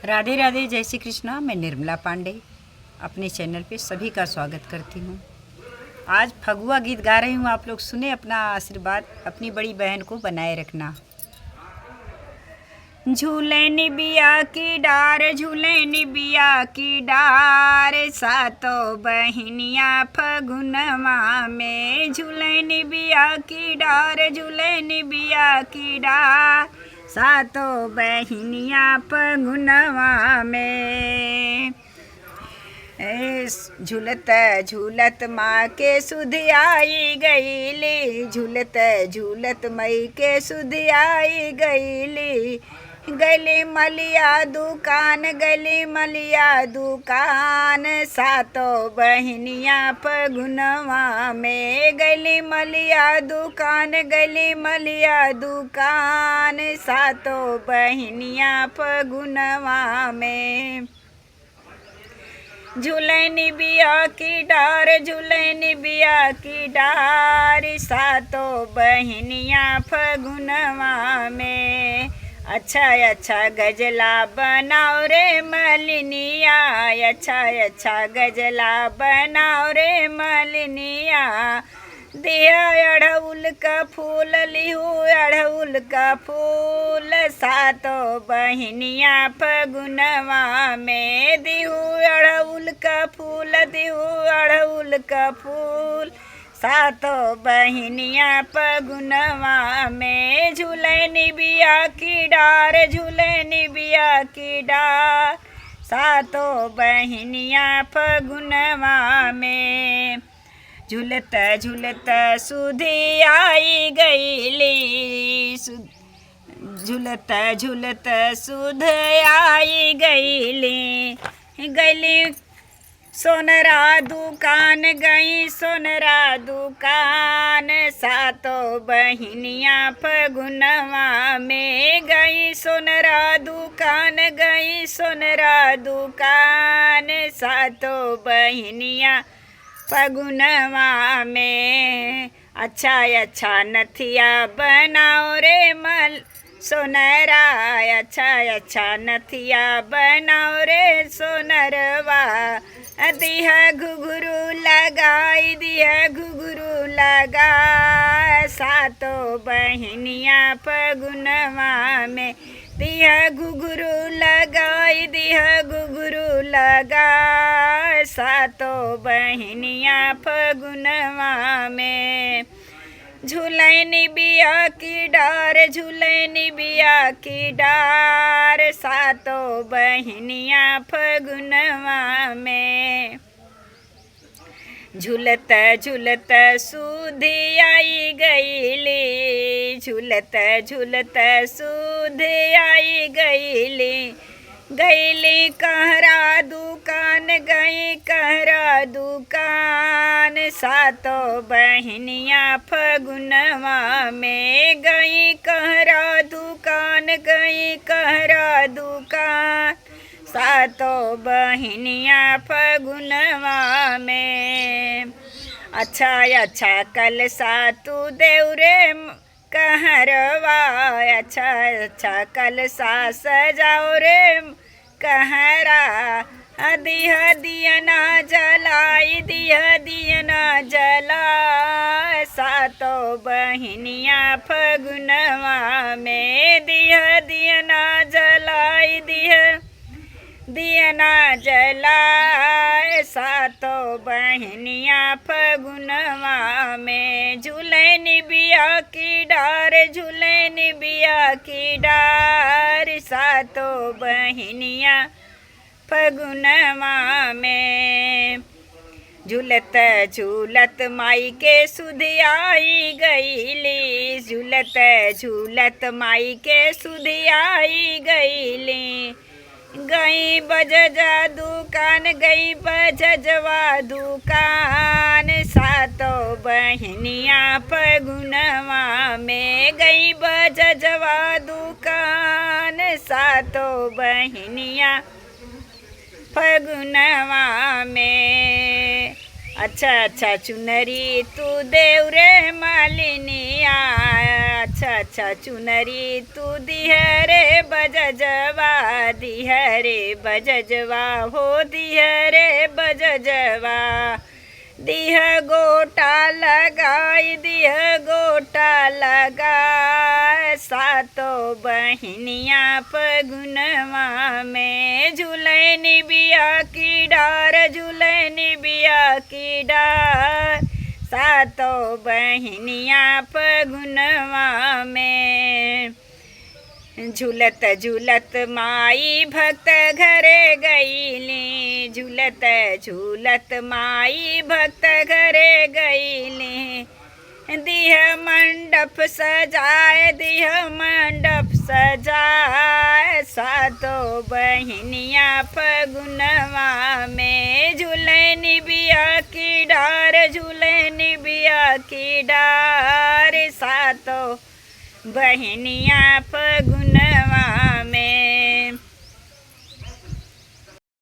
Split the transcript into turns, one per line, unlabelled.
राधे राधे, जय श्री कृष्णा। मैं निर्मला पांडे अपने चैनल पे सभी का स्वागत करती हूँ। आज फगुआ गीत गा रही हूँ, आप लोग सुने। अपना आशीर्वाद अपनी बड़ी बहन को बनाए रखना। झूले निबिया की डार, झूले निबिया की डार, सातों बहनिया फगुनवा में। झूले निबिया की डार, झूले निबिया की डार, सातों बहनिया फगुनवा में। झूलत झूलत माँ के सुध आई गईली, झूलत झूलत मई के सुध आई गईली। गली मलिया दुकान, गली मलिया दुकान, सातों बहनिया फगुनवा में। गली मलिया दुकान, गली मलिया दुकान, सातों बहनिया फगुनवा में। झूलनी बिया की डार, झूलनी बिया की डार, सातों बहनिया फगुनवा में। अच्छा अच्छा गजला बनाओ रे मलिनिया, अच्छा अच्छा गजला बनाओ रे मलिनिया। दिया अड़हुल का फूल, लिहू अड़हुल का फूल, सातों बहनिया फगुनवा में। दिहू अड़हुल का फूल, दिहू अड़हुल का फूल, सातों बहनिया फगुनवा में। झूलनी बिया की डार, झूलनी बिया की डार, सातों बहनिया फगुनवा में। झूलत झूलत सुधी आई गईली, झूलत झूलत सुध आई गईली। गईली सोनरा दुकान, गई सोनरा दुकान, सातों बहनिया फगुनवा में। गई सोनरा दुकान, गई सोनरा दुकान, सातों बहनिया फगुनवा में। अच्छा अच्छा नथिया बनाओ रे मल सोनरा, अच्छा अच्छा नथिया बनाओ रे सोनरवा। दिह घुघरू लगाई, दिह घुघरू लगा, सातों बहनिया फगुनवा में। दिह घुघरू लगाई, दिह घुघरू लगा, सातों बहनिया फगुनवा में। झूलनी बिया की डार, झूलनी बिया की डार, सातों बहनिया फगुनवा में। झूलत झूलत सुधी आई गईली, झूलत झूलत सुधी आई गईली। गईली कहरा दुकान, गई कहरा दुकान, सातों बहनिया फगुनवा में। गई कहरा दुकान, गई कहरा दुकान, सातों बहनिया फगुनवा में। अच्छा अच्छा कलसा तू देव रे कहरवा, अच्छा अच्छा कलसा सजाओ रे कहरा। दिया दियना जलाई, दिया दियना जला, सातों बहनिया फगुनवा में। दिया दियना जलाई, दिया दियना जलाए, सातों बहनिया फगुनवा में। झूलनी बिया की डार, झूलनी बिया की डार, सातों बहनिया फगुनवा में। झूलत झूलत माई के सुध आई गईली, झूलत झूलत माई के सुध आई गईली। गई बजजा दुकान, गई बजजवा दुकान, सातों बहनिया फगुनवा में। गई बजजवा दुकान, सातों बहनिया फगुनवा में। अच्छा अच्छा चुनरी तू देव रे मालिनिया, अच्छा अच्छा चुनरी तू दिहरे बजजवा दिहरे बजजवा हो दिहरे बजजवा दिह गोटा लगाई दिह गोटा लगाए सातो बहिनिया फगुनवा में झूलैनी बिया की डार झूलैनी बिया की डार सातो बहिनिया फगुनवा में झूलत झूलत माई भक्त घरे गईली झूलत झूलत माई भक्त घरे गईली दिह मंडप सजाए दिह मंडप सजाए सातो बहिनिया फगुनवा में झूलैनी बिया की डार झूलैनी बिया की डार सातो बहिनिया फगुन